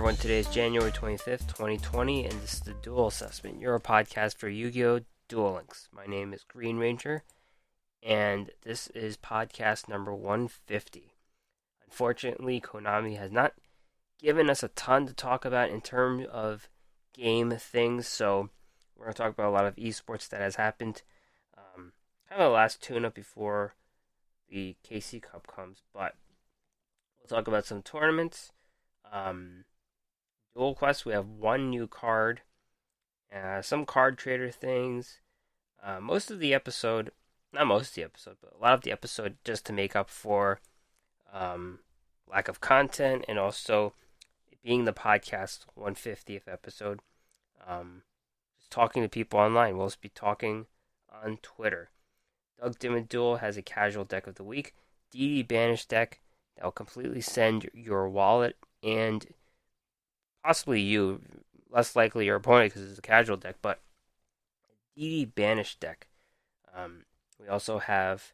everyone. Today is January 25th, 2020, and this is the Duel Assessment, your podcast for Yu-Gi-Oh! Duellinks. My name is Green Ranger, and this is podcast number 150. Unfortunately, Konami has not given us a ton to talk about in terms of game things, so we're going to talk about a lot of esports that has happened. Kind of the last tune-up before the KC Cup comes, but we'll talk about some tournaments. Duel Quest, we have one new card, some card trader things. Most of the episode, not most of the episode, but a lot of the episode just to make up for lack of content and also being the podcast 150th episode. Just talking to people online. We'll just be talking on Twitter. Doug Dimmaduel has a casual deck of the week. Banish deck that will completely send your wallet and possibly you, less likely your opponent because it's a casual deck, but Banish deck. We also have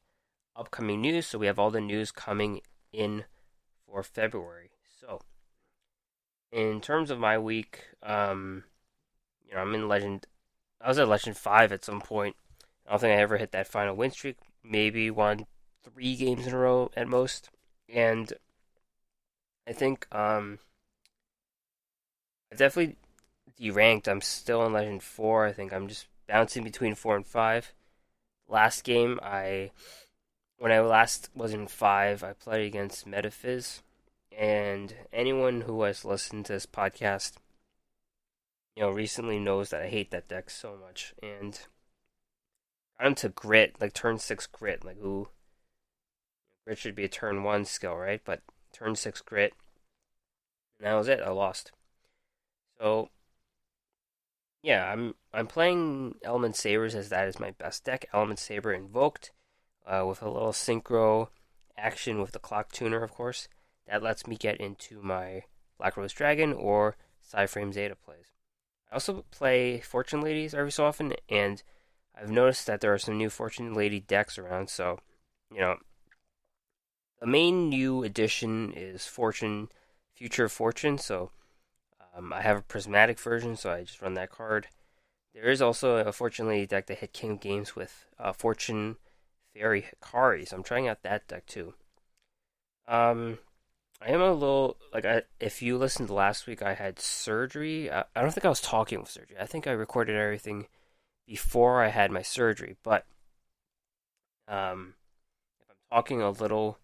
upcoming news, so we have all the news coming in for February. So, in terms of my week, I'm in Legend. I was at Legend 5 at some point. I don't think I ever hit that final win streak. Maybe won 3 games in a row at most. And I think I definitely deranked. I'm still in Legend 4. I think I'm just bouncing between 4 and 5. Last game, when I last was in 5, I played against Metaphys. And anyone who has listened to this podcast, recently knows that I hate that deck so much. And got into Grit, like turn 6 Grit. Like, ooh, Grit should be a turn 1 skill, right? But turn 6 Grit. And that was it. I lost. So, yeah, I'm playing Element Sabers as that is my best deck. Element Saber invoked with a little synchro action with the clock tuner, of course. That lets me get into my Black Rose Dragon or Psyframe Zeta plays. I also play Fortune Ladies every so often, and I've noticed that there are some new Fortune Lady decks around, so, the main new addition is Future Fortune, so I have a prismatic version, so I just run that card. There is also a Fortune Lady deck that hit King of Games with Fortune Fairy Hikari, so I'm trying out that deck too. I am a little, if you listened to last week, I had surgery. I don't think I was talking with surgery. I think I recorded everything before I had my surgery, but if I'm talking a little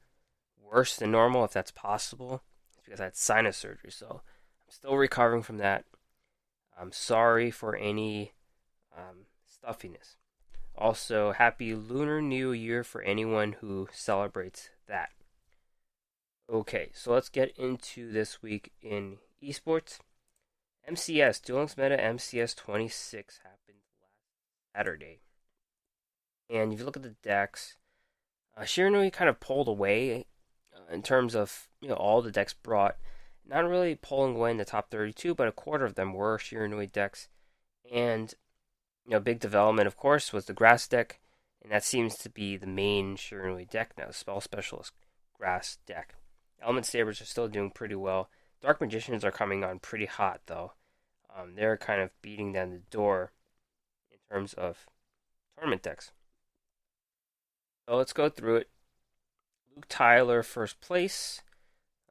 worse than normal, if that's possible, it's because I had sinus surgery, so I'm still recovering from that. I'm sorry for any stuffiness. Also, happy Lunar New Year for anyone who celebrates that. Okay, so let's get into this week in esports. MCS, Duel Links Meta MCS 26 happened last Saturday. And if you look at the decks, Shiranui kind of pulled away in terms of all the decks brought. Not really pulling away in the top 32, but a quarter of them were Shiranui decks. And big development, of course, was the Grass deck, and that seems to be the main Shiranui deck now, Spell Specialist Grass deck. Element Sabers are still doing pretty well. Dark Magicians are coming on pretty hot, though. They're kind of beating down the door in terms of tournament decks. So let's go through it. Luke Tyler, first place.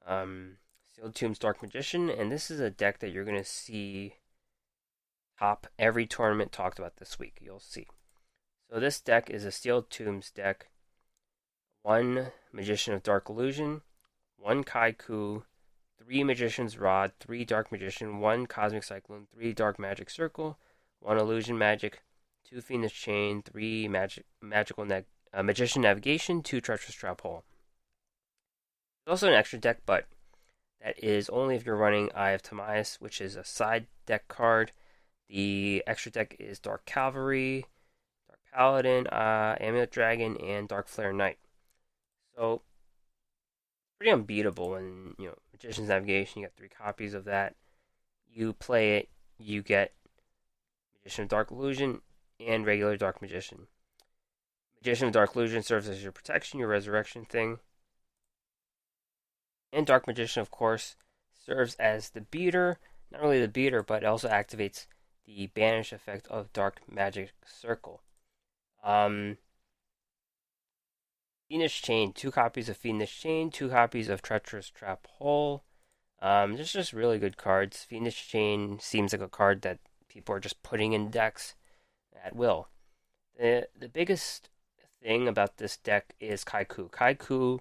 Sealed Tombs Dark Magician, and this is a deck that you're going to see top every tournament talked about this week. You'll see. So this deck is a Sealed Tombs deck. 1 Magician of Dark Illusion, 1 Kaiku, 3 Magician's Rod, 3 Dark Magician, 1 Cosmic Cyclone, 3 Dark Magic Circle, 1 Illusion Magic, 2 Fiendish Chain, 3 Magician Navigation, 2 Treacherous Trap Hole. There's also an extra deck, but that is only if you're running Eye of Timaeus, which is a side deck card. The extra deck is Dark Cavalry, Dark Paladin, Amulet Dragon, and Dark Flare Knight. So, pretty unbeatable when, Magician's Navigation, you got 3 copies of that. You play it, you get Magician of Dark Illusion and regular Dark Magician. Magician of Dark Illusion serves as your protection, your resurrection thing. And Dark Magician, of course, serves as the beater. Not really the beater, but it also activates the banish effect of Dark Magic Circle. Um, Fiendish Chain, 2 copies of Fiendish Chain, 2 copies of Treacherous Trap Hole. Just really good cards. Fiendish Chain seems like a card that people are just putting in decks at will. The biggest thing about this deck is Kaiku. Kaiku,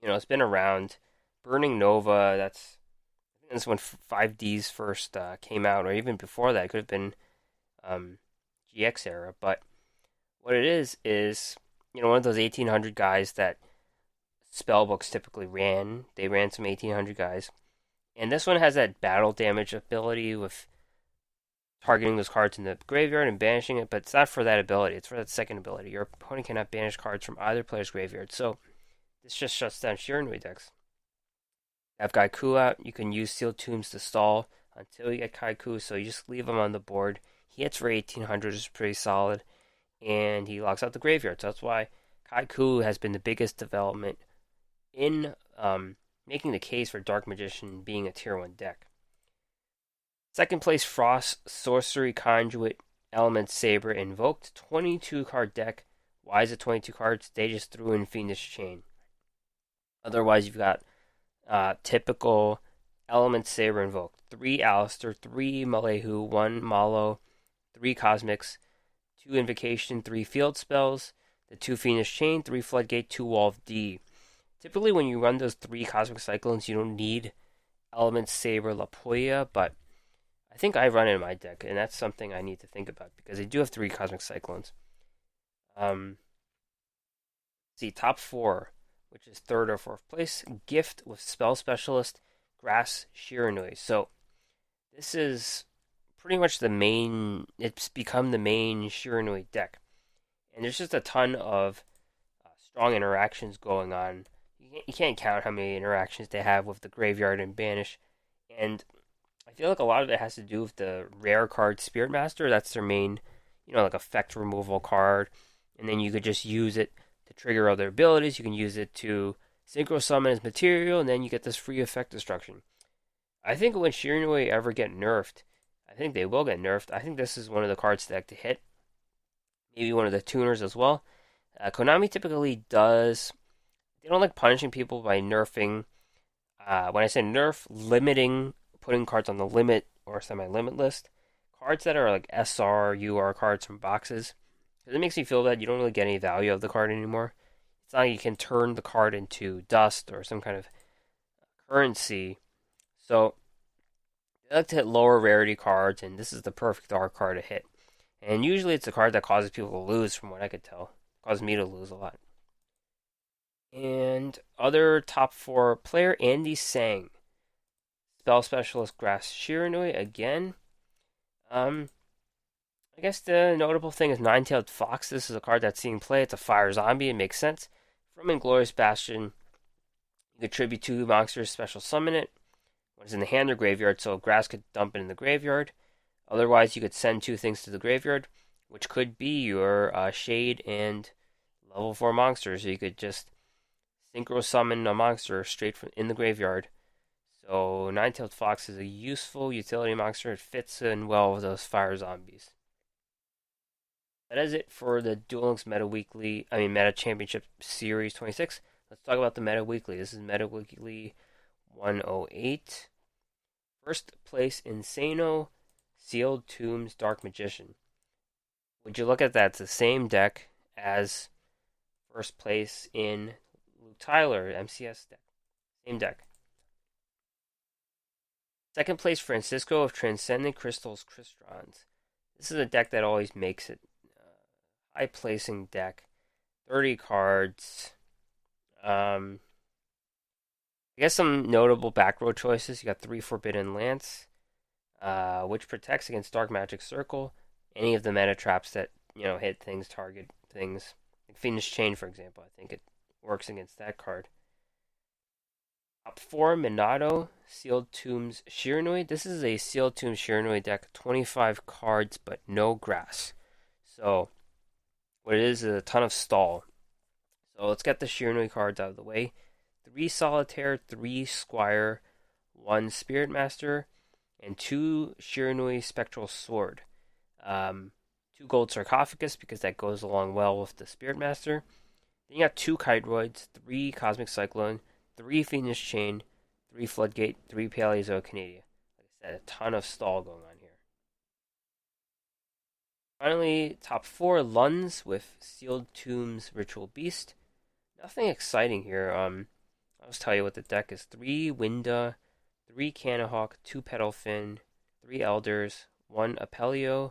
it's been around. Burning Nova, that's when 5Ds first came out, or even before that. It could have been GX era. But what it is one of those 1800 guys that spellbooks typically ran. They ran some 1800 guys. And this one has that battle damage ability with targeting those cards in the graveyard and banishing it, but it's not for that ability. It's for that second ability. Your opponent cannot banish cards from either player's graveyard. So this just shuts down Shiranui decks. You have Kaiku out. You can use Sealed Tombs to stall until you get Kaiku, so you just leave him on the board. He hits for 1800, which is pretty solid, and he locks out the graveyard. So that's why Kaiku has been the biggest development in making the case for Dark Magician being a tier 1 deck. Second place, Frost, Sorcery Conduit, Element Saber, Invoked, 22 card deck. Why is it 22 cards? They just threw in Fiendish Chain. Otherwise, you've got typical Element Saber Invoked, 3 Alistair, 3 Malehu, 1 Malo, 3 Cosmics, 2 Invocation, 3 Field Spells, the 2 Fiendish Chain, 3 Floodgate, 2 Wall of D. Typically, when you run those 3 Cosmic Cyclones, you don't need Element Saber La Puya, but I think I run it in my deck, and that's something I need to think about, because they do have 3 Cosmic Cyclones. See, top 4, which is 3rd or 4th place, Gift with Spell Specialist, Grass Shiranui. So, this is pretty much it's become the main Shiranui deck. And there's just a ton of strong interactions going on. You can't count how many interactions they have with the graveyard and banish. And I feel like a lot of it has to do with the rare card Spirit Master. That's their main, like effect removal card. And then you could just use it to trigger other abilities. You can use it to synchro summon as material, and then you get this free effect destruction. I think when Shiranui ever get nerfed, I think they will get nerfed. I think this is one of the cards to hit. Maybe one of the tuners as well. Konami typically does. They don't like punishing people by nerfing. When I say nerf, limiting, putting cards on the limit or semi-limit list. Cards that are like SR, UR cards from boxes. Because it makes me feel that you don't really get any value of the card anymore. It's not like you can turn the card into dust or some kind of currency. So, they like to hit lower rarity cards, and this is the perfect R card to hit. And usually it's a card that causes people to lose, from what I could tell. It causes me to lose a lot. And other top 4 player, Andy Sang. Spell Specialist, Grass Shiranui again. I guess the notable thing is Nine-Tailed Fox. This is a card that's seeing play. It's a fire zombie. It makes sense. From Inglorious Bastion, you could tribute 2 monsters, special summon it. When it's in the hand or graveyard, so grass could dump it in the graveyard. Otherwise, you could send 2 things to the graveyard, which could be your Shade and level 4 monsters. So you could just synchro summon a monster straight from in the graveyard. So Nine-Tailed Fox is a useful utility monster. It fits in well with those fire zombies. That is it for the Duel Links Meta Championship Series 26. Let's talk about the Meta Weekly. This is Meta Weekly 108. First place, Insano, Sealed Tombs, Dark Magician. Would you look at that? It's the same deck as first place in Luke Tyler, MCS deck. Same deck. Second place, Francisco of Transcendent Crystals, Cristrons. This is a deck that always makes it. High placing deck. 30 cards. I guess some notable back row choices. You got 3 Forbidden Lance, which protects against Dark Magic Circle. Any of the meta traps that, hit things, target things. Like Fiendish Chain, for example. I think it works against that card. Top 4, Minato, Sealed Tombs, Shiranui. This is a Sealed Tombs Shiranui deck. 25 cards, but no grass. So, what it is a ton of stall. So let's get the Shiranui cards out of the way. 3 Solitaire, 3 Squire, one Spirit Master, and two Shiranui Spectral Sword. Um, Two Gold Sarcophagus because that goes along well with the Spirit Master. Then you got two Kiteroids, three Cosmic Cyclone, three Phoenix Chain, three Floodgate, three Paleozoic Canadia. Like I said, a ton of stall going on here. Finally, top four Luns with Sealed Tombs Ritual Beast. Nothing exciting here. I'll just tell you what the deck is: three Winda, three Canahawk, two Petalfin, three Elders, one Apelio,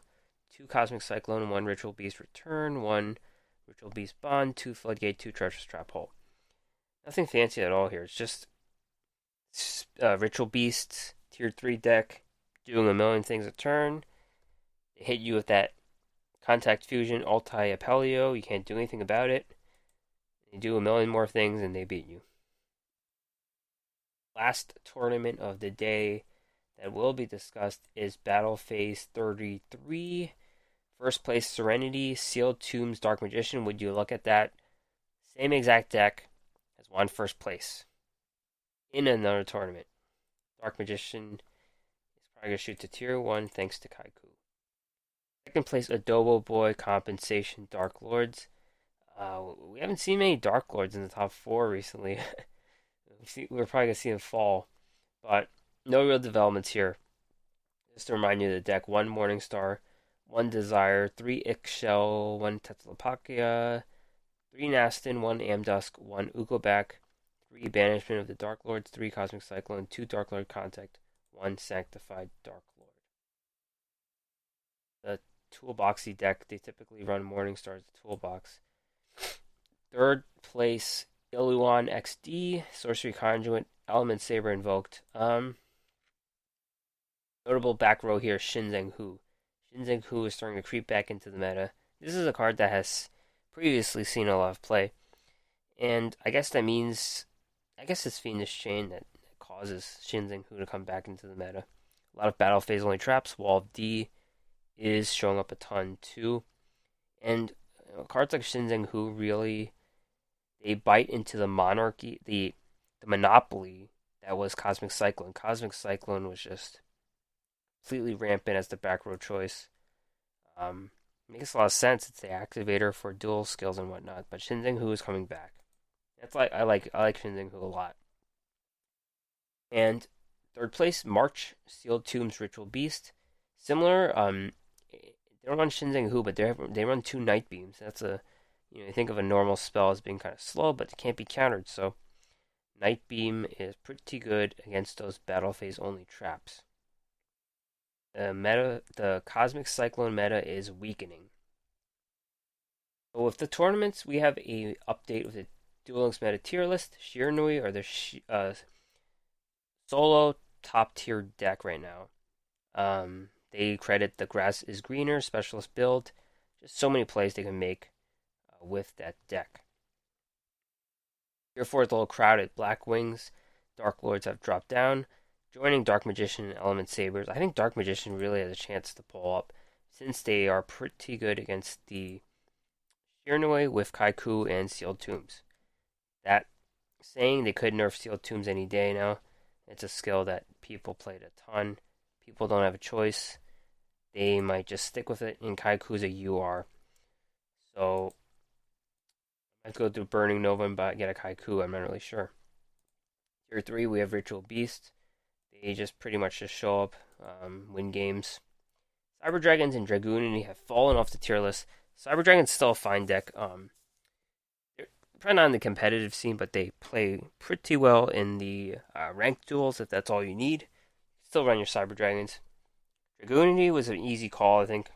two Cosmic Cyclone, one Ritual Beast Return, one Ritual Beast Bond, two Floodgate, two Treacherous Trap Hole. Nothing fancy at all here. It's just Ritual Beasts, tier 3 deck, doing a million things a turn. They hit you with that Contact Fusion, Altai Apelio. You can't do anything about it. They do a million more things and they beat you. Last tournament of the day that will be discussed is Battle Phase 33. First place Serenity, Sealed Tombs, Dark Magician. Would you look at that? Same exact deck has won first place in another tournament. Dark Magician is probably going to shoot to tier 1 thanks to Kaiku. Second place Adobo Boy, Compensation, Dark Lords. We haven't seen many Dark Lords in the top 4 recently. We're probably going to see them fall. But no real developments here. Just to remind you of the deck: one Morningstar, one Desire, three Ixchel, one Tetlapakia, three Nastin, one Amdusk, one Ukobak, three Banishment of the Dark Lords, three Cosmic Cyclone, two Dark Lord Contact, one Sanctified Dark Lord. The toolboxy deck, they typically run Morningstar as a toolbox. Third place Iluan XD, Sorcery Conduit, Element Saber Invoked. Notable back row here, Shinzeng Hu. Shinzeng Hu is starting to creep back into the meta. This is a card that has previously seen a lot of play. And I guess that means, it's Fiendish Chain that causes Shinzeng Hu to come back into the meta. A lot of battle phase only traps. Wall of D is showing up a ton too. And cards like Shinzeng Hu really, they bite into the monarchy, the monopoly that was Cosmic Cyclone. Cosmic Cyclone was just completely rampant as the back row choice. Makes a lot of sense. It's the activator for dual skills and whatnot. But Shinzeng Hu is coming back. I like Shinzeng Hu a lot. And third place, March, Sealed Tombs Ritual Beast. Similar. They don't run Shinzeng Hu, but they run two Night Beams. That's you think of a normal spell as being kind of slow, but it can't be countered. So Night Beam is pretty good against those battle phase only traps. The Cosmic Cyclone meta is weakening. So with the tournaments, we have a update with the Duel Links meta tier list. Shiranui are the solo top tier deck right now. They credit the Grass is Greener specialist build. Just so many plays they can make with that deck. Tier 4 is a little crowded. Black Wings, Dark Lords have dropped down, joining Dark Magician and Element Sabers. I think Dark Magician really has a chance to pull up, since they are pretty good against the Shiranui with Kaiku and Sealed Tombs. That saying, they could nerf Sealed Tombs any day now. It's a skill that people played a ton. People don't have a choice. They might just stick with it, and Kaiku's a UR. So I have to go through Burning Nova and get a Kaiku. I'm not really sure. Tier 3, we have Ritual Beast. They just pretty much just show up, win games. Cyber Dragons and Dragoonity have fallen off the tier list. Cyber Dragon's still a fine deck. They're probably not in the competitive scene, but they play pretty well in the ranked duels, if that's all you need. Still run your Cyber Dragons. Dragoonity was an easy call, I think.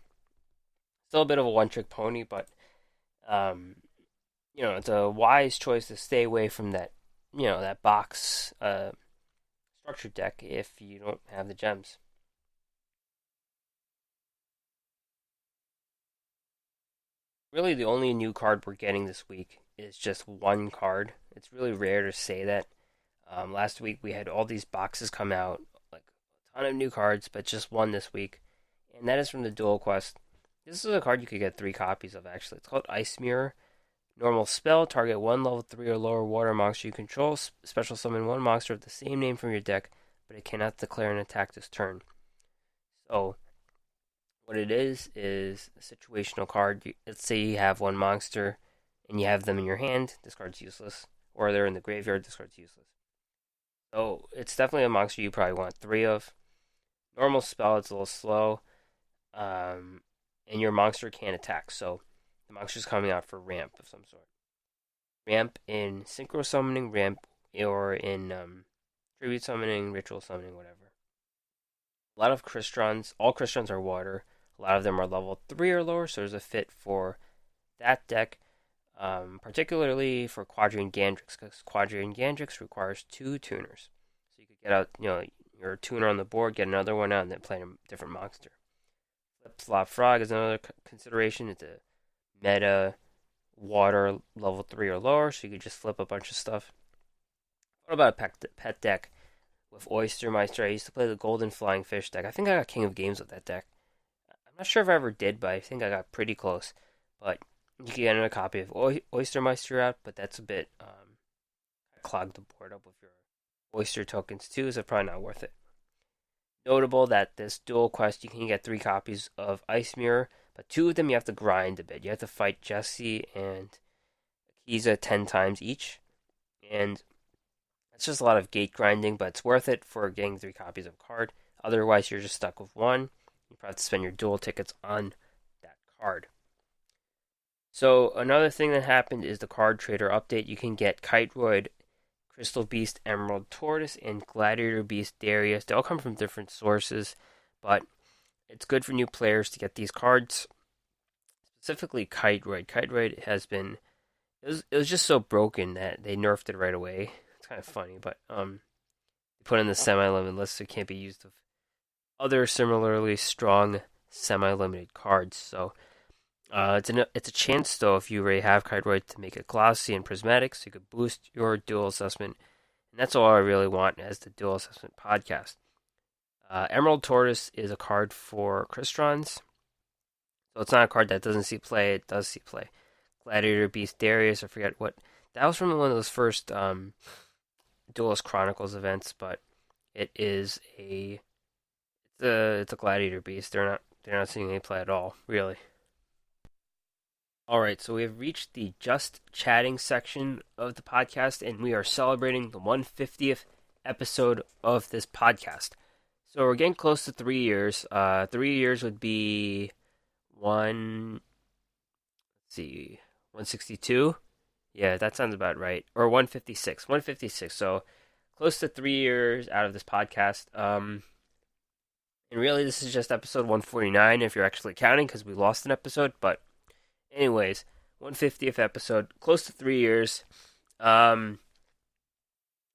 Still a bit of a one-trick pony, but it's a wise choice to stay away from that, that box structured deck if you don't have the gems. Really, the only new card we're getting this week is just one card. It's really rare to say that. Last week we had all these boxes come out, like a ton of new cards, but just one this week, and that is from the Duel Quest. This is a card you could get 3 copies of, actually. It's called Ice Mirror. Normal spell, target one level 3 or lower water monster you control. Special summon one monster of the same name from your deck, but it cannot declare an attack this turn. So, what it is a situational card. Let's say you have one monster and you have them in your hand, this card's useless. Or they're in the graveyard, this card's useless. So, it's definitely a monster you probably want 3 of. Normal spell, it's a little slow. And your monster can't attack, so the monster's coming out for ramp of some sort. Ramp in synchro summoning, ramp or in tribute summoning, ritual summoning, whatever. A lot of Crystons, all Crystons are water. A lot of them are level 3 or lower, so there's a fit for that deck, particularly for Quadrian Gandrix, because Quadrian Gandrix requires 2 tuners. So you could get out, your tuner on the board, get another one out, and then play a different monster. Flip Flop Frog is another consideration. It's a meta water level 3 or lower, so you could just flip a bunch of stuff. What about a pet deck with Oystermeister? I used to play the Golden Flying Fish deck. I think I got King of Games with that deck. I'm not sure if I ever did, but I think I got pretty close. But you can get another copy of Oystermeister out, but that's a bit clogged the board up with your Oyster tokens too, so probably not worth it. Notable that this Duel Quest, you can get 3 copies of Ice Mirror, but 2 of them you have to grind a bit. You have to fight Jesse and Akiza 10 times each, and it's just a lot of gate grinding, but it's worth it for getting 3 copies of a card. Otherwise, you're just stuck with 1. You probably have to spend your duel tickets on that card. So another thing that happened is the card trader update. You can get Kiteroid, Crystal Beast, Emerald Tortoise, and Gladiator Beast Darius. They all come from different sources, but it's good for new players to get these cards. Specifically Kiteroid. Kiteroid has been... It was just so broken that they nerfed it right away. It's kind of funny, but they put in the semi-limited list so it can't be used with other similarly strong semi-limited cards. So it's a chance, though, if you already have Kiteroid, to make it glossy and prismatic, so you could boost your duel assessment. And that's all I really want as the Duel Assessment podcast. Emerald Tortoise is a card for Crystons. So it's not a card that doesn't see play, it does see play. Gladiator Beast Darius, I forget what. That was from one of those first Duelist Chronicles events, but it's a Gladiator Beast. They're not seeing any play at all, really. Alright, so we have reached the just chatting section of the podcast, and we are celebrating the 150th episode of this podcast. So we're getting close to 3 years. 3 years would be 162? Yeah, that sounds about right. Or 156. 156. So close to 3 years out of this podcast. And really, this is just episode 149 if you're actually counting, because we lost an episode. But anyways, 150th episode, close to 3 years. I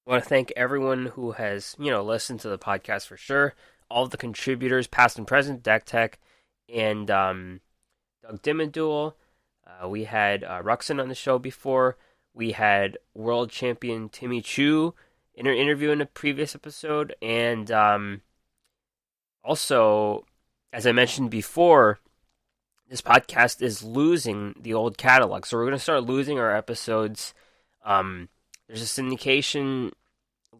want to thank everyone who has, listened to the podcast for sure. All of the contributors, past and present, Deck Tech, and Doug Dimmaduel. We had Ruxin on the show before. We had world champion Timmy Chu in her interview in a previous episode. And also, as I mentioned before, this podcast is losing the old catalog. So we're going to start losing our episodes. There's a syndication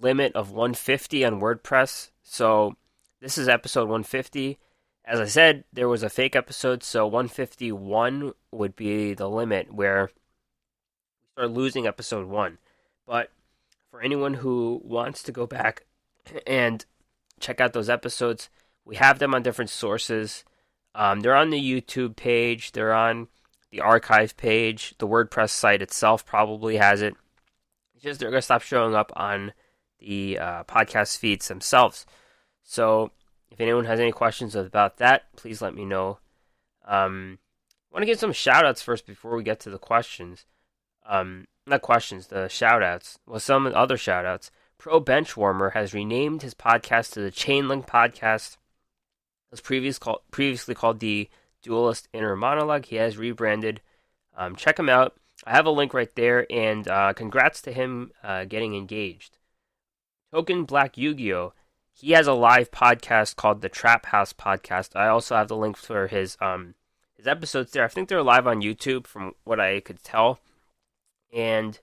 limit of 150 on WordPress. So this is episode 150. As I said, there was a fake episode, so 151 would be the limit where we start losing episode 1. But for anyone who wants to go back and check out those episodes, we have them on different sources. They're on the YouTube page. They're on the archive page. The WordPress site itself probably has it. It's just they're going to stop showing up on the podcast feeds themselves. So if anyone has any questions about that, please let me know. I want to give some shoutouts first before we get to the questions. Not questions, the shoutouts. Well, some other shoutouts. Pro Benchwarmer has renamed his podcast to the Chainlink Podcast. It was previously called the Duelist Inner Monologue. He has rebranded. Check him out. I have a link right there, and congrats to him getting engaged. Token Black Yugioh, he has a live podcast called the Trap House Podcast. I also have the link for his episodes there. I think they're live on YouTube from what I could tell. And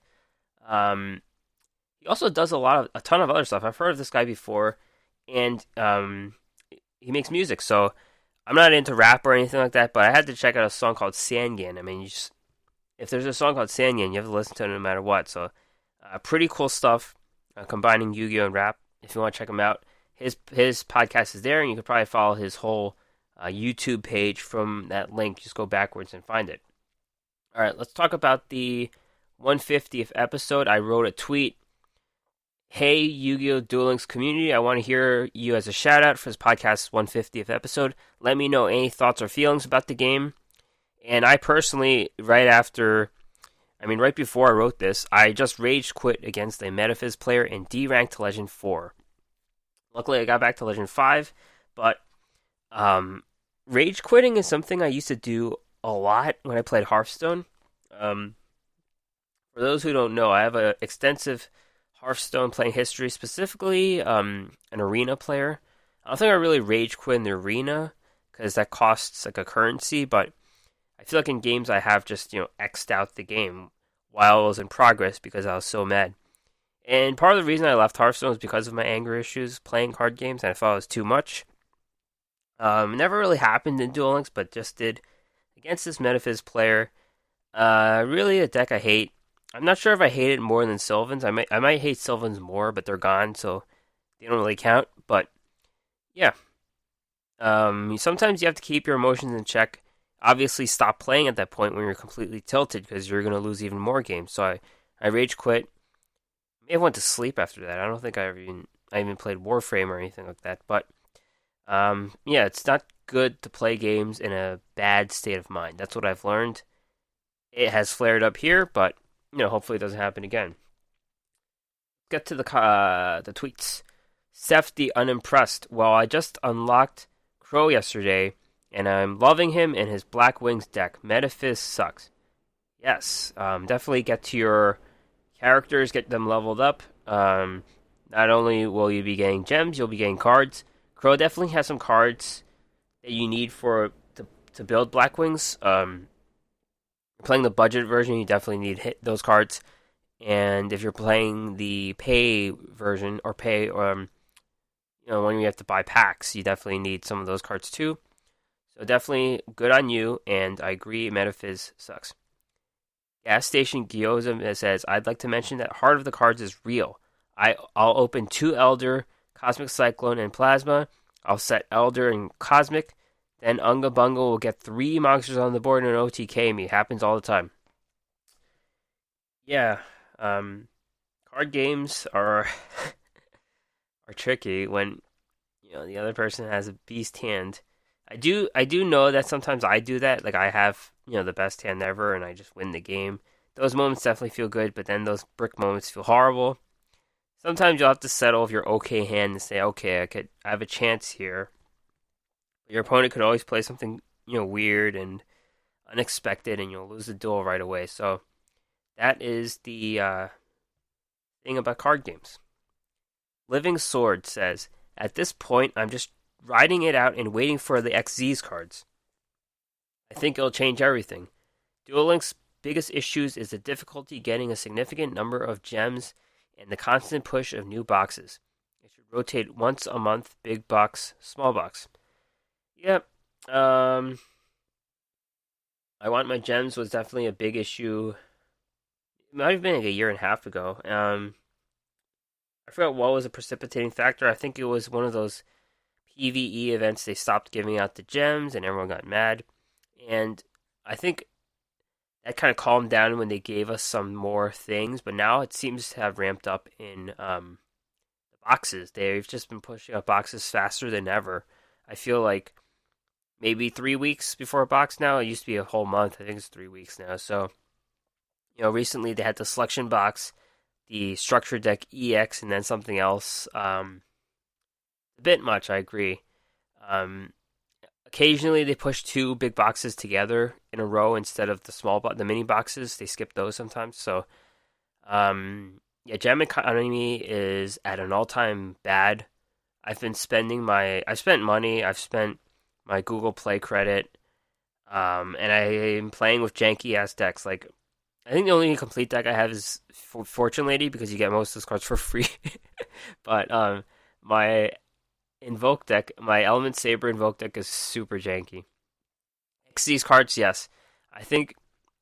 he also does a ton of other stuff. I've heard of this guy before. and he makes music. So I'm not into rap or anything like that, but I had to check out a song called Sangan. I mean, if there's a song called Sanyan, you have to listen to it no matter what. So, pretty cool stuff, combining Yu-Gi-Oh and rap. If you want to check him out, his podcast is there, and you could probably follow his whole YouTube page from that link. Just go backwards and find it. All right, let's talk about the 150th episode. I wrote a tweet. Hey, Yu-Gi-Oh! Duel Links community, I want to hear you as a shout out for this podcast's 150th episode. Let me know any thoughts or feelings about the game. And I personally, right before I wrote this, I just rage quit against a Metaphys player in deranked Legend 4. Luckily, I got back to Legend 5, but rage quitting is something I used to do a lot when I played Hearthstone. For those who don't know, I have an extensive Hearthstone playing history, specifically an arena player. I don't think I really rage quit in the arena, because that costs like a currency, but I feel like in games I have just, X'd out the game while it was in progress because I was so mad. And part of the reason I left Hearthstone was because of my anger issues playing card games, and I thought it was too much. Never really happened in Duel Links, but just did against this Metaphys player. Really a deck I hate. I'm not sure if I hate it more than Sylvans. I might hate Sylvans more, but they're gone, so they don't really count. But yeah, sometimes you have to keep your emotions in check. Obviously, stop playing at that point when you're completely tilted because you're going to lose even more games. So I rage quit. May have went to sleep after that. I don't think I even played Warframe or anything like that. But yeah, it's not good to play games in a bad state of mind. That's what I've learned. It has flared up here, but hopefully it doesn't happen again. Get to the tweets. Seth the Unimpressed. Well, I just unlocked Crow yesterday, and I'm loving him and his Black Wings deck. Metaphys sucks. Yes, definitely get to your characters, get them leveled up. Not only will you be getting gems, you'll be getting cards. Crow definitely has some cards that you need to build Black Wings. Playing the budget version, you definitely need those cards. And if you're playing the pay version or when you have to buy packs, you definitely need some of those cards too. So definitely good on you, and I agree, Metaphys sucks. Gas Station Gyoza says, I'd like to mention that Heart of the Cards is real. I'll open 2 Elder, Cosmic Cyclone, and Plasma. I'll set Elder and Cosmic. Then Unga Bunga will get 3 monsters on the board and OTK me. Happens all the time. Yeah, card games are tricky when the other person has a beast hand. I do know that sometimes I do that. Like I have the best hand ever, and I just win the game. Those moments definitely feel good, but then those brick moments feel horrible. Sometimes you'll have to settle with your okay hand and say, okay, I have a chance here. Your opponent could always play something weird and unexpected, and you'll lose the duel right away. So that is the thing about card games. Living Sword says, at this point, I'm just riding it out and waiting for the XZ's cards. I think it'll change everything. Duel Links' biggest issues is the difficulty getting a significant number of gems and the constant push of new boxes. It should rotate once a month, big box, small box. Yep. I want my gems was definitely a big issue. It might have been like a year and a half ago. I forgot what was a precipitating factor. I think it was one of those PvE events. They stopped giving out the gems and everyone got mad. And I think that kind of calmed down when they gave us some more things. But now it seems to have ramped up in the boxes. They've just been pushing out boxes faster than ever. I feel like maybe 3 weeks before a box now. It used to be a whole month. I think it's 3 weeks now. So, recently they had the selection box, the structure deck EX, and then something else. A bit much, I agree. Occasionally they push 2 big boxes together in a row instead of the mini boxes. They skip those sometimes. So, gem economy is at an all-time bad. I've spent money. I've spent my Google Play credit, and I am playing with janky ass decks. Like, I think the only complete deck I have is Fortune Lady because you get most of those cards for free. But my Invoke deck, my Element Saber Invoke deck is super janky. XZ's cards, yes. I think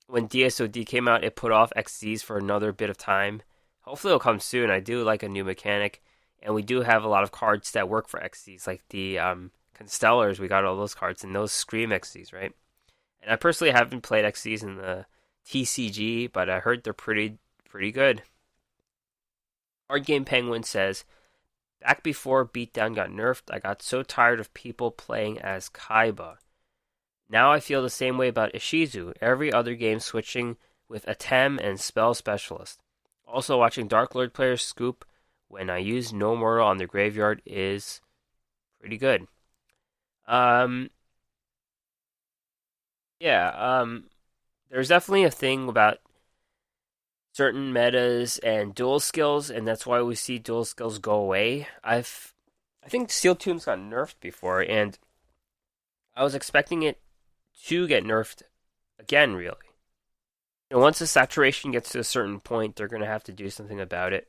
when DSOD came out, it put off XZ's for another bit of time. Hopefully it'll come soon. I do like a new mechanic, and we do have a lot of cards that work for XZ's, like the Constellars. We got all those cards, and those scream XZ's, right? And I personally haven't played XZ's in the TCG, but I heard they're pretty good. Card Game Penguin says, back before Beatdown got nerfed, I got so tired of people playing as Kaiba. Now I feel the same way about Ishizu, every other game switching with Atem and Spell Specialist. Also watching Dark Lord players scoop when I use No Mortal on the graveyard is pretty good. Um, there's definitely a thing about certain metas and dual skills, and that's why we see dual skills go away. I think Steel Tombs got nerfed before, and I was expecting it to get nerfed again, really. Once the saturation gets to a certain point, they're going to have to do something about it.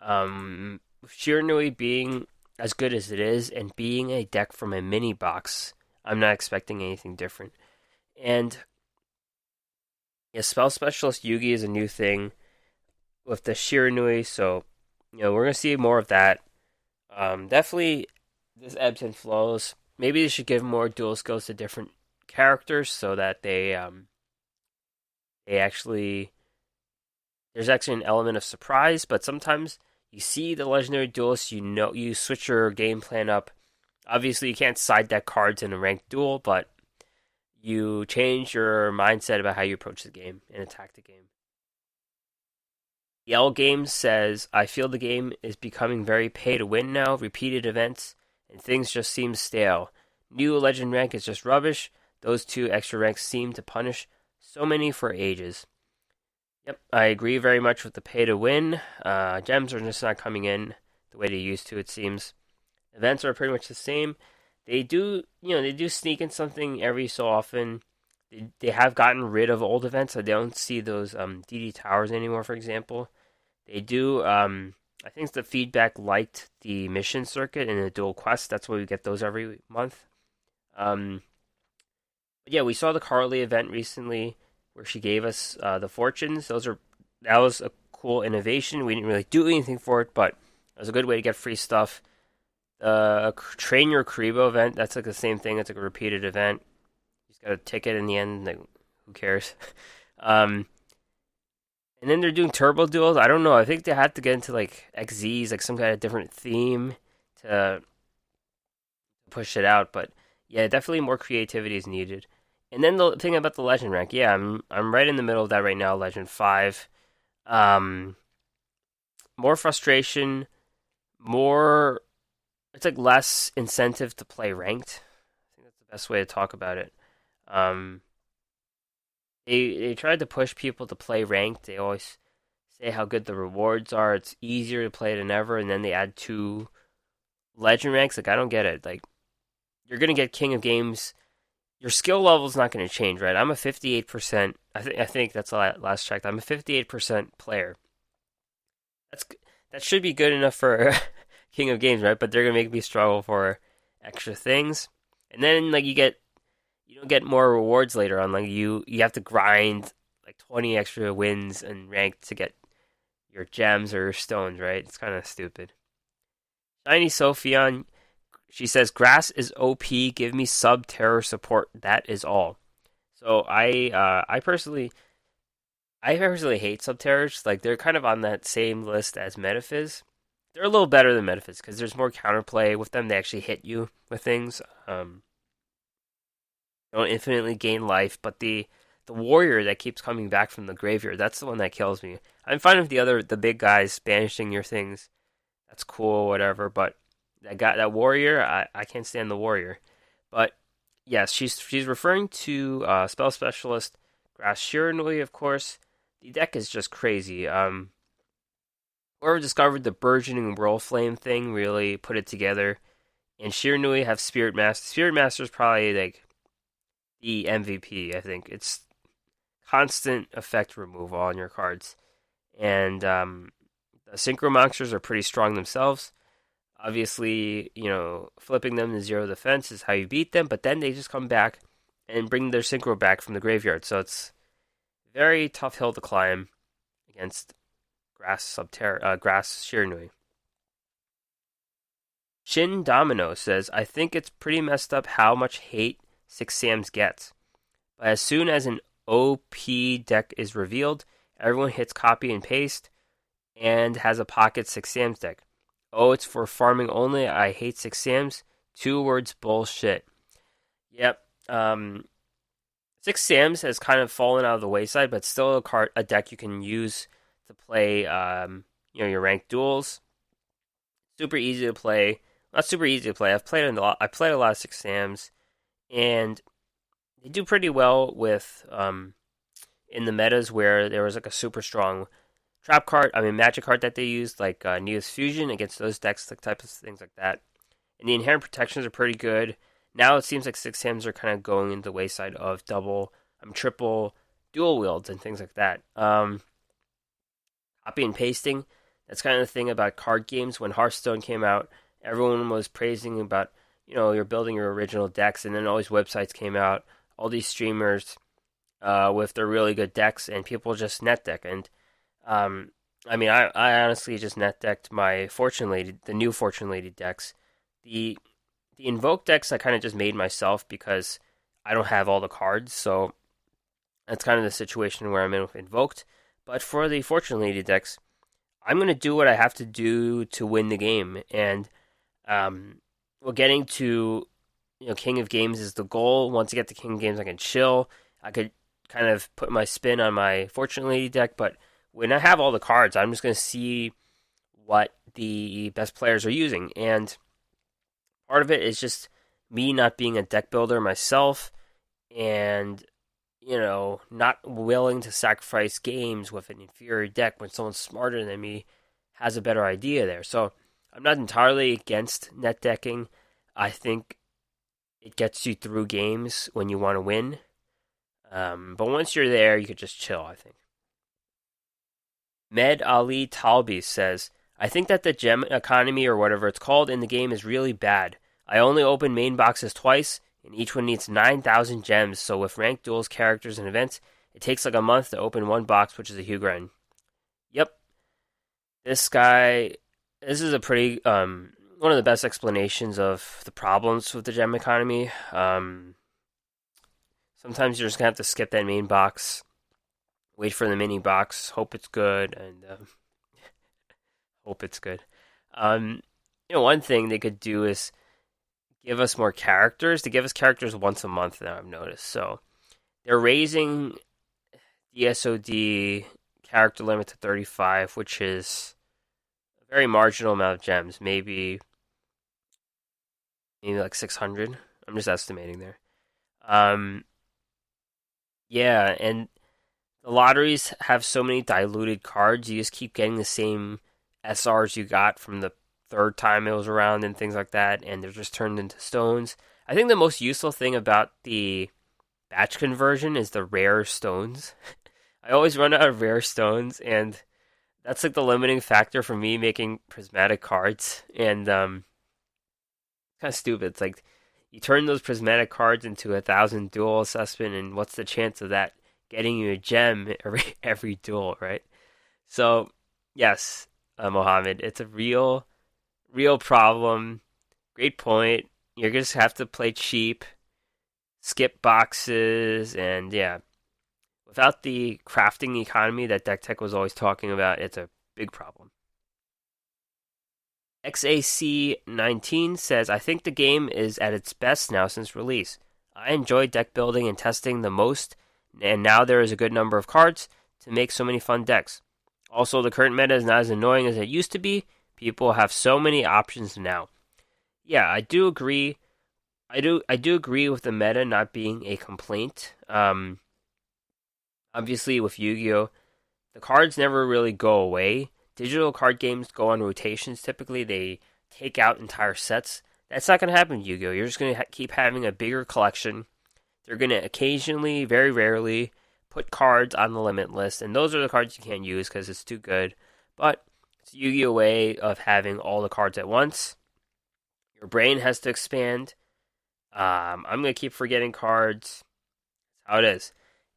Shiranui being as good as it is, and being a deck from a mini box, I'm not expecting anything different. And yeah, Spell Specialist Yugi is a new thing with the Shiranui, so we're going to see more of that. Definitely, this ebbs and flows. Maybe they should give more dual skills to different characters so that they actually, there's actually an element of surprise. But sometimes you see the legendary duelist, you switch your game plan up. Obviously, you can't side deck cards in a ranked duel, but you change your mindset about how you approach the game and attack the game. Yell Games says, I feel the game is becoming very pay to win now, repeated events, and things just seem stale. New legend rank is just rubbish. Those 2 extra ranks seem to punish so many for ages. Yep, I agree very much with the pay to win. Gems are just not coming in the way they used to, it seems. Events are pretty much the same. They do sneak in something every so often. They have gotten rid of old events, so they don't see those DD Towers anymore, for example. They do, I think the feedback liked the mission circuit and the Duel Quest. That's why we get those every month. But yeah, we saw the Carly event recently where she gave us the fortunes. That was a cool innovation. We didn't really do anything for it, but it was a good way to get free stuff. Train Your Karibo event, that's like the same thing. It's like a repeated event. You just got a ticket in the end. Like, who cares? And then they're doing turbo duels. I don't know. I think they had to get into like XZs, like some kind of different theme to push it out. But yeah, definitely more creativity is needed. And then the thing about the legend rank, yeah, I'm right in the middle of that right now. Legend 5, more frustration, more. It's like less incentive to play ranked. I think that's the best way to talk about it. They tried to push people to play ranked. They always say how good the rewards are. It's easier to play than ever, and then they add 2 legend ranks. Like, I don't get it. Like, you're gonna get King of Games. Your skill level is not going to change, right? I'm a 58%. I think that's the last checked. I'm a 58% player. That should be good enough for King of Games, right? But they're gonna make me struggle for extra things, and then like you don't get more rewards later on. Like you have to grind like 20 extra wins and rank to get your gems or your stones, right? It's kind of stupid. Shiny Sophion, she says, grass is OP, give me sub-terror support, that is all. So I personally hate sub-terrors. Like, they're kind of on that same list as Metaphys. They're a little better than Metaphys, because there's more counterplay with them. They actually hit you with things. Don't infinitely gain life, but the warrior that keeps coming back from the graveyard, that's the one that kills me. I'm fine with the big guys banishing your things. That's cool, whatever, but that warrior, I can't stand the warrior. But yes, she's referring to Spell Specialist, Grass Shiranui, of course. The deck is just crazy. Whoever discovered the burgeoning Whirl Flame thing really put it together. And Shiranui have Spirit Master. Spirit Master is probably like the MVP, I think. It's constant effect removal on your cards. And the Synchro Monsters are pretty strong themselves. Obviously, flipping them to zero defense is how you beat them, but then they just come back and bring their synchro back from the graveyard. So it's a very tough hill to climb against Grass Shiranui. Shin Domino says, I think it's pretty messed up how much hate 6 Sams gets. But as soon as an OP deck is revealed, everyone hits copy and paste and has a pocket 6 Sams deck. Oh, it's for farming only. I hate 6 Sams. 2 words, bullshit. Yep. 6 Sams has kind of fallen out of the wayside, but still a deck you can use to play, your ranked duels. Super easy to play. Not super easy to play. I played a lot of 6 Sams, and they do pretty well with in the metas where there was like a super strong magic card that they used, like Neo's Fusion against those decks, like type of things like that. And the inherent protections are pretty good. Now it seems like 6 Sams are kind of going into the wayside of triple dual wields and things like that. Copy and pasting, that's kind of the thing about card games. When Hearthstone came out, everyone was praising about, you're building your original decks, and then all these websites came out, all these streamers with their really good decks, and people just net deck. And I honestly just net decked my the new Fortune Lady decks. The Invoke decks I kind of just made myself because I don't have all the cards, so that's kind of the situation where I'm in with Invoked. But for the Fortune Lady decks, I'm going to do what I have to do to win the game. And getting to King of Games is the goal. Once I get to King of Games, I can chill. I could kind of put my spin on my Fortune Lady deck, but when I have all the cards, I'm just going to see what the best players are using. And part of it is just me not being a deck builder myself and, not willing to sacrifice games with an inferior deck when someone smarter than me has a better idea there. So I'm not entirely against net decking. I think it gets you through games when you want to win. But once you're there, you could just chill, I think. Med Ali Talbi says, I think that the gem economy or whatever it's called in the game is really bad. I only open main boxes twice, and each one needs 9,000 gems, so with ranked duels, characters, and events, it takes like a month to open one box, which is a huge grind. Yep. This is a pretty, one of the best explanations of the problems with the gem economy. Sometimes you're just going to have to skip that main box, wait for the mini box, hope it's good, and hope it's good. One thing they could do is give us more characters. They give us characters once a month now, I've noticed. So they're raising the SOD character limit to 35, which is a very marginal amount of gems. Maybe like 600. I'm just estimating there. Yeah, and the lotteries have so many diluted cards, you just keep getting the same SRs you got from the third time it was around and things like that, and they're just turned into stones. I think the most useful thing about the batch conversion is the rare stones. I always run out of rare stones, and that's like the limiting factor for me making prismatic cards. And kind of stupid. It's like you turn those prismatic cards into 1,000 duel assessment, and what's the chance of that getting you a gem every duel, right? So yes, Mohammed, it's a real problem. Great point. You're gonna just have to play cheap, skip boxes, and yeah. Without the crafting economy that Deck Tech was always talking about, it's a big problem. XAC19 says, I think the game is at its best now since release. I enjoy deck building and testing the most, and now there is a good number of cards to make so many fun decks. Also, the current meta is not as annoying as it used to be. People have so many options now. Yeah, I do agree. I do agree with the meta not being a complaint. Obviously, with Yu-Gi-Oh, the cards never really go away. Digital card games go on rotations. Typically, they take out entire sets. That's not going to happen in Yu-Gi-Oh! You're just going to keep having a bigger collection. They're going to occasionally, very rarely, put cards on the limit list, and those are the cards you can't use because it's too good. But it's a Yu-Gi-Oh! Way of having all the cards at once. Your brain has to expand. I'm gonna keep forgetting cards. That's how it is,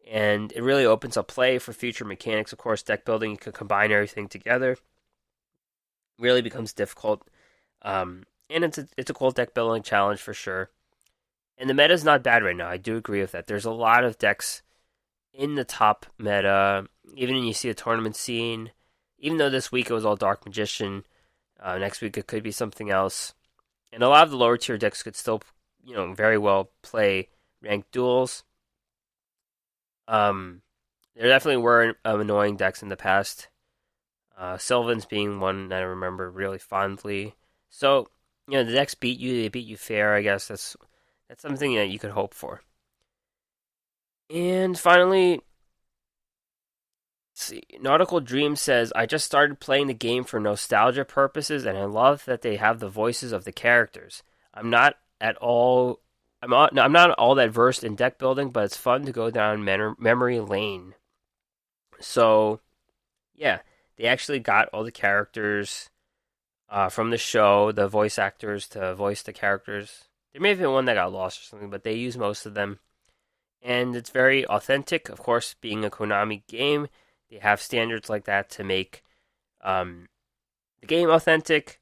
and it really opens up play for future mechanics. Of course, deck building, you can combine everything together. Really becomes difficult. And it's a cool deck building challenge for sure. And the meta is not bad right now. I do agree with that. There's a lot of decks in the top meta. Even when you see a tournament scene, even though this week it was all Dark Magician, next week it could be something else. And a lot of the lower tier decks could still, very well play ranked duels. There definitely were annoying decks in the past. Sylvan's being one that I remember really fondly. So, the decks beat you, they beat you fair, I guess that's something that you could hope for. And finally, let's see, Nautical Dream says, I just started playing the game for nostalgia purposes, and I love that they have the voices of the characters. I'm not all that versed in deck building, but it's fun to go down memory lane. So, yeah, they actually got all the characters from the show, the voice actors to voice the characters. There may have been one that got lost or something, but they use most of them. And it's very authentic. Of course, being a Konami game, they have standards like that to make the game authentic.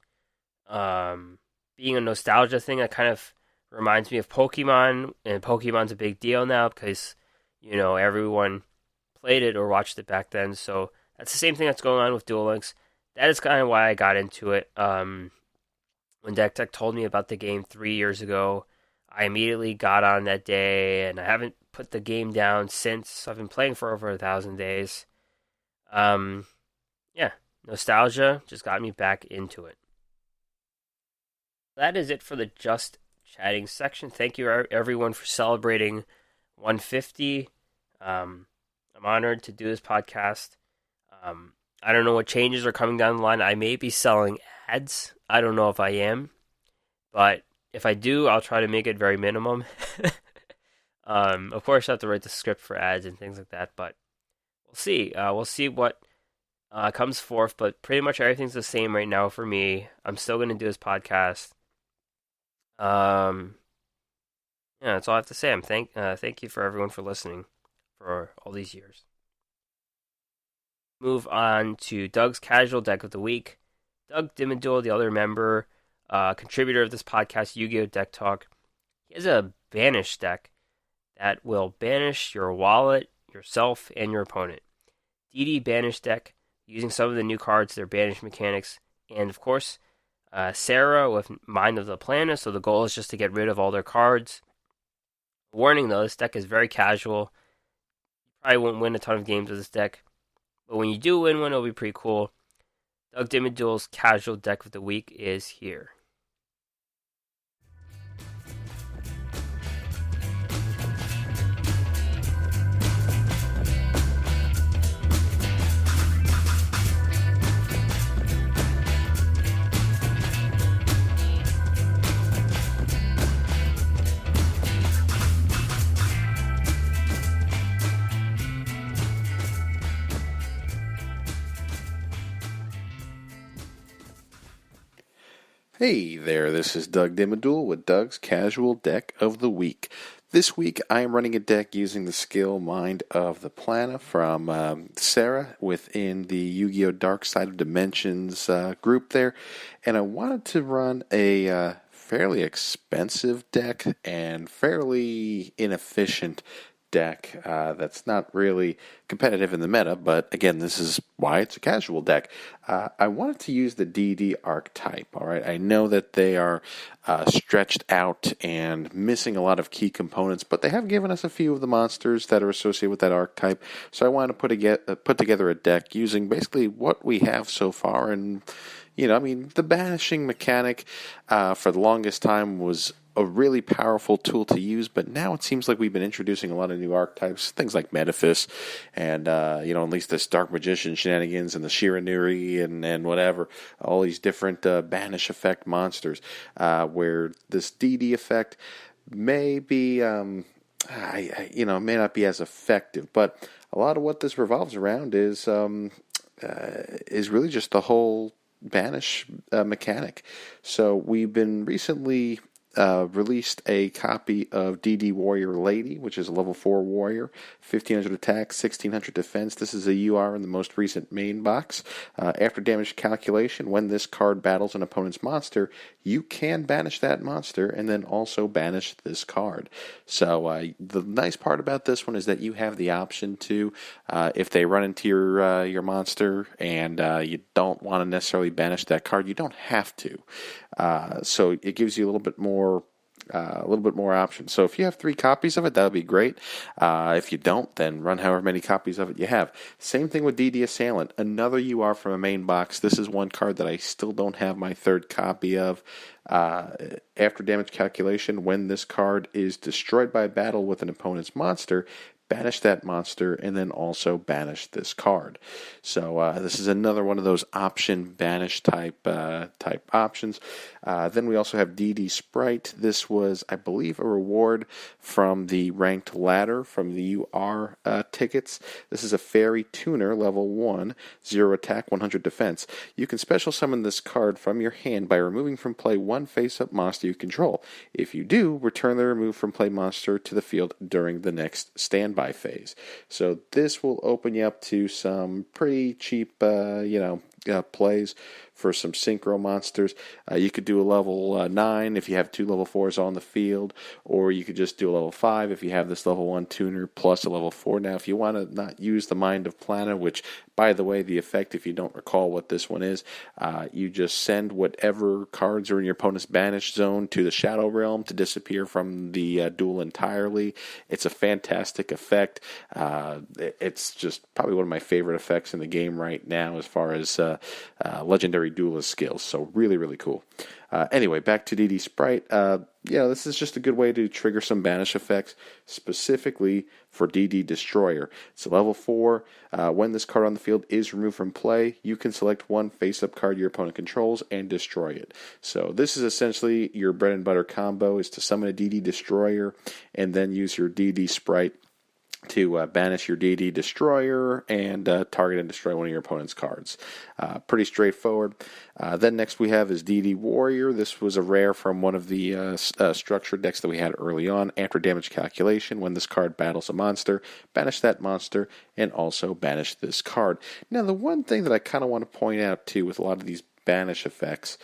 Being a nostalgia thing, that kind of reminds me of Pokemon, and Pokemon's a big deal now because, everyone played it or watched it back then. So that's the same thing that's going on with Duel Links. That is kind of why I got into it. When Deck Tech told me about the game 3 years ago, I immediately got on that day, and I haven't put the game down since. I've been playing for over 1,000 days. Yeah, nostalgia just got me back into it. That is it for the Just Chatting section. Thank you, everyone, for celebrating 150. I'm honored to do this podcast. I don't know what changes are coming down the line. I may be selling ads. I don't know if I am. But if I do, I'll try to make it very minimum. Of course, I have to write the script for ads and things like that. But we'll see. We'll see what comes forth. But pretty much everything's the same right now for me. I'm still going to do this podcast. Yeah, that's all I have to say. Thank you for everyone for listening for all these years. Move on to Doug's casual deck of the week. Doug Dimmaduel, the other member, contributor of this podcast, Yu-Gi-Oh! Deck Talk. He has a Banish deck that will banish your wallet, yourself, and your opponent. DD Banish deck, using some of the new cards, their Banish mechanics, and of course, Sarah with Mind of the Planet, so the goal is just to get rid of all their cards. Warning though, this deck is very casual. You probably won't win a ton of games with this deck. But when you do win one, it'll be pretty cool. Doug Dimmaduel's casual deck of the week is here. Hey there, this is Doug Dimmaduel with Doug's Casual Deck of the Week. This week I am running a deck using the skill Mind of the Planet from Sarah within the Yu-Gi-Oh! Dark Side of Dimensions group there. And I wanted to run a fairly expensive deck and fairly inefficient deck that's not really competitive in the meta, but again, this is why it's a casual deck. I wanted to use the DD archetype, all right? I know that they are stretched out and missing a lot of key components, but they have given us a few of the monsters that are associated with that archetype, so I wanted to put together a deck using basically what we have so far, and the banishing mechanic for the longest time was a really powerful tool to use, but now it seems like we've been introducing a lot of new archetypes, things like Metaphys, and at least this Dark Magician shenanigans and the Shiranuri and whatever, all these different banish effect monsters, where this DD effect may be, may not be as effective, but a lot of what this revolves around is really just the whole Banish mechanic. So we've been recently released a copy of DD Warrior Lady, which is a level 4 warrior, 1500 attack, 1600 defense. This is a UR in the most recent main box. After damage calculation, when this card battles an opponent's monster, you can banish that monster and then also banish this card. So the nice part about this one is that you have the option to, if they run into your monster and you don't want to necessarily banish that card, you don't have to. So it gives you a little bit more options. So if you have 3 copies of it, that would be great. If you don't, then run however many copies of it you have. Same thing with DD Assailant, another UR from a main box. This is one card that I still don't have my 3rd copy of. After damage calculation, when this card is destroyed by battle with an opponent's monster, banish that monster, and then also banish this card. So this is another one of those option banish type options. Then we also have DD Sprite. This was, I believe, a reward from the ranked ladder from the UR tickets. This is a fairy tuner, level 1, 0 attack, 100 defense. You can special summon this card from your hand by removing from play one face-up monster you control. If you do, return the removed from play monster to the field during the next standby phase. So this will open you up to some pretty cheap, plays for some synchro monsters. You could do a level 9 if you have 2 level 4s on the field, or you could just do a level 5 if you have this level 1 tuner plus a level 4. Now, if you want to not use the Mind of Plana, which, by the way, the effect, if you don't recall what this one is, you just send whatever cards are in your opponent's banished zone to the Shadow Realm to disappear from the duel entirely. It's a fantastic effect. It's just probably one of my favorite effects in the game right now as far as legendary duelist skills. So really, really cool. Anyway, back to DD Sprite. This is just a good way to trigger some banish effects, specifically for DD Destroyer. It's a level 4. When this card on the field is removed from play, you can select one face-up card your opponent controls and destroy it. So this is essentially your bread and butter combo, is to summon a DD Destroyer and then use your DD Sprite to banish your DD Destroyer and target and destroy one of your opponent's cards. Pretty straightforward. Then next we have is DD Warrior. This was a rare from one of the structured decks that we had early on. After damage calculation, when this card battles a monster, banish that monster and also banish this card. Now, the one thing that I kind of want to point out too with a lot of these banish effects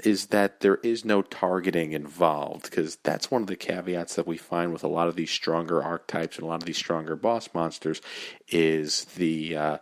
is that there is no targeting involved, because that's one of the caveats that we find with a lot of these stronger archetypes and a lot of these stronger boss monsters, is the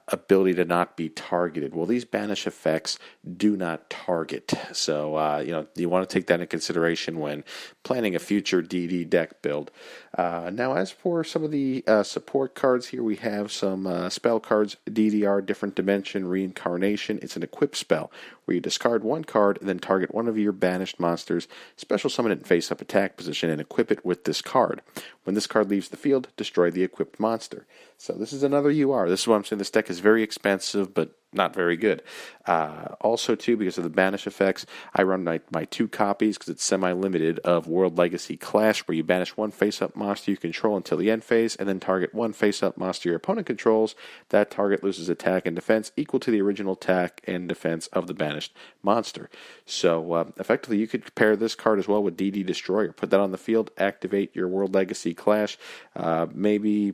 ability to not be targeted. Well, these banish effects do not target, so you want to take that into consideration when planning a future DD deck build. Now, as for some of the support cards here, we have some spell cards. DDR, Different Dimension, Reincarnation. It's an equip spell where you discard one card and then target one of your banished monsters, special summon it in face-up attack position, and equip it with this card. When this card leaves the field, destroy the equipped monster. So this is another UR. This is why I'm saying this deck is very expensive, but not very good. Also, too, because of the banish effects, I run my 2 copies, because it's semi-limited, of World Legacy Clash, where you banish one face-up monster you control until the end phase, and then target one face-up monster your opponent controls. That target loses attack and defense equal to the original attack and defense of the banished monster. So, effectively, you could pair this card as well with DD Destroyer. Put that on the field, activate your World Legacy Clash, maybe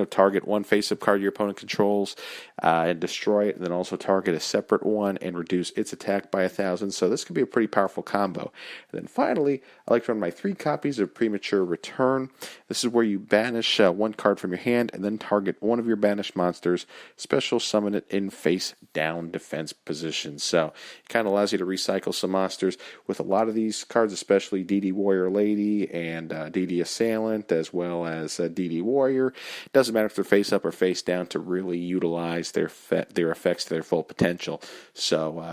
target one face-up card your opponent controls and destroy it, and then also target a separate one and reduce its attack by 1,000. So this could be a pretty powerful combo. And then finally, I like to run my 3 copies of Premature Return. This is where you banish one card from your hand and then target one of your banished monsters, special summon it in face-down defense position. So it kind of allows you to recycle some monsters. With a lot of these cards, especially DD Warrior Lady and DD Assailant, as well as DD Warrior, doesn't matter if they're face up or face down to really utilize their effects to their full potential. So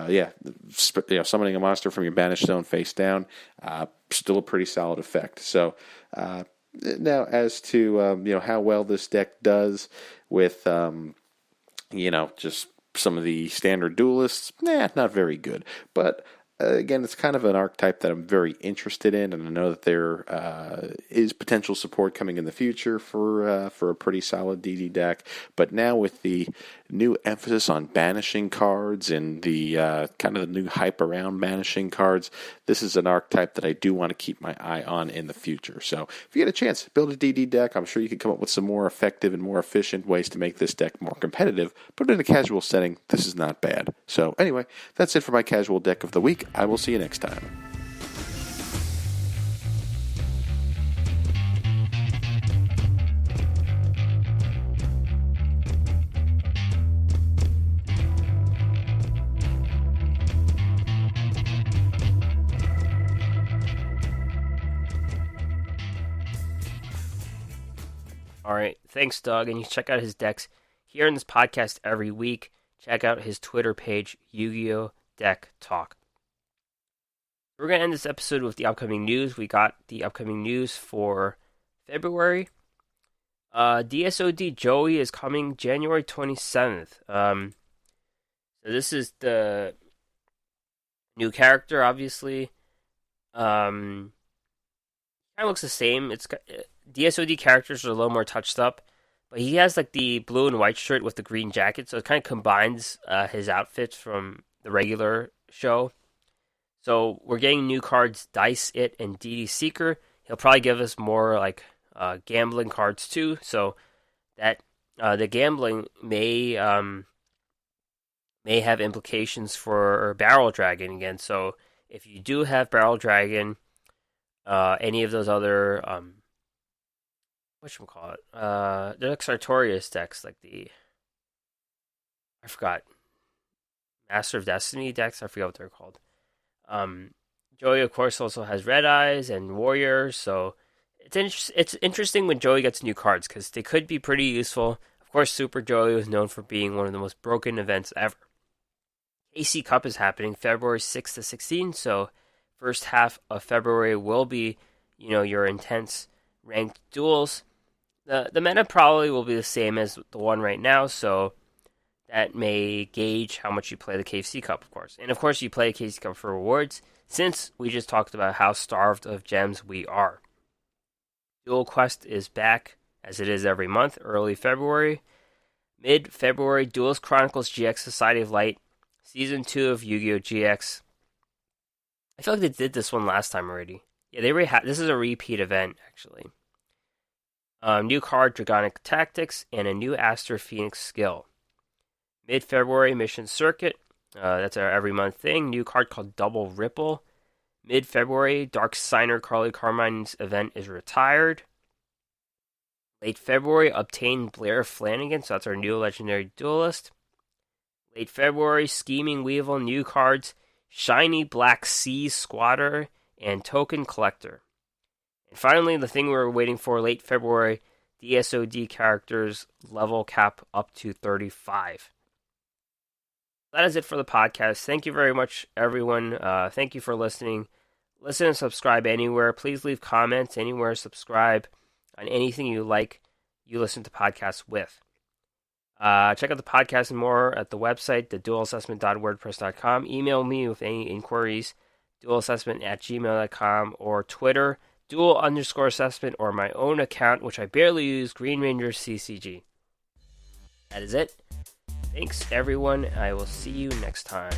summoning a monster from your banished zone face down, still a pretty solid effect. So now as to how well this deck does with just some of the standard duelists, not very good. But again, it's kind of an archetype that I'm very interested in, and I know that there is potential support coming in the future for a pretty solid DD deck. But now with the new emphasis on banishing cards and the kind of the new hype around banishing cards, this is an archetype that I do want to keep my eye on in the future. So if you get a chance, build a DD deck. I'm sure you can come up with some more effective and more efficient ways to make this deck more competitive. But in a casual setting, this is not bad. So anyway, that's it for my casual deck of the week. I will see you next time. All right, thanks, Doug. And you check out his decks here in this podcast every week. Check out his Twitter page, Yu-Gi-Oh! Deck Talk. We're going to end this episode with the upcoming news. We got the upcoming news for February. DSOD Joey is coming January 27th. So this is the new character, obviously. Kind of looks the same. It's DSOD characters are a little more touched up, but he has like the blue and white shirt with the green jacket, so it kind of combines his outfits from the regular show. So we're getting new cards, Dice It and DD Seeker. He'll probably give us more like gambling cards too, so that the gambling may have implications for Barrel Dragon again. So if you do have Barrel Dragon, any of those other whatchamacallit, they're like Sartorius decks, like I forgot, Master of Destiny decks, I forgot what they're called. Joey, of course, also has Red Eyes and Warriors, so it's interesting when Joey gets new cards, because they could be pretty useful. Of course, Super Joey was known for being one of the most broken events ever. AC Cup is happening February 6th to 16th, so first half of February will be, your intense ranked duels. The meta probably will be the same as the one right now, so that may gauge how much you play the KFC Cup, of course. And of course, you play KFC Cup for rewards, since we just talked about how starved of gems we are. Duel Quest is back, as it is every month, early February. Mid-February, Duelist Chronicles GX Society of Light, Season 2 of Yu-Gi-Oh! GX. I feel like they did this one last time already. Yeah, they already this is a repeat event, actually. New card, Dragonic Tactics, and a new Aster Phoenix skill. Mid-February, Mission Circuit. That's our every month thing. New card called Double Ripple. Mid-February, Dark Signer Carly Carmine's event is retired. Late February, Obtain Blair Flanagan, so that's our new legendary duelist. Late February, Scheming Weevil, new cards, Shiny Black Sea Squatter, and Token Collector. And finally, the thing we were waiting for, late February, DSOD characters level cap up to 35. That is it for the podcast. Thank you very much, everyone. Thank you for listening. Listen and subscribe anywhere. Please leave comments anywhere. Subscribe on anything you like you listen to podcasts with. Check out the podcast and more at the website, theduelassessment.wordpress.com. Email me with any inquiries, duelassessment@gmail.com, or Twitter, duel_assessment, or my own account, which I barely use, Green Ranger CCG. That is it. Thanks, everyone. I will see you next time.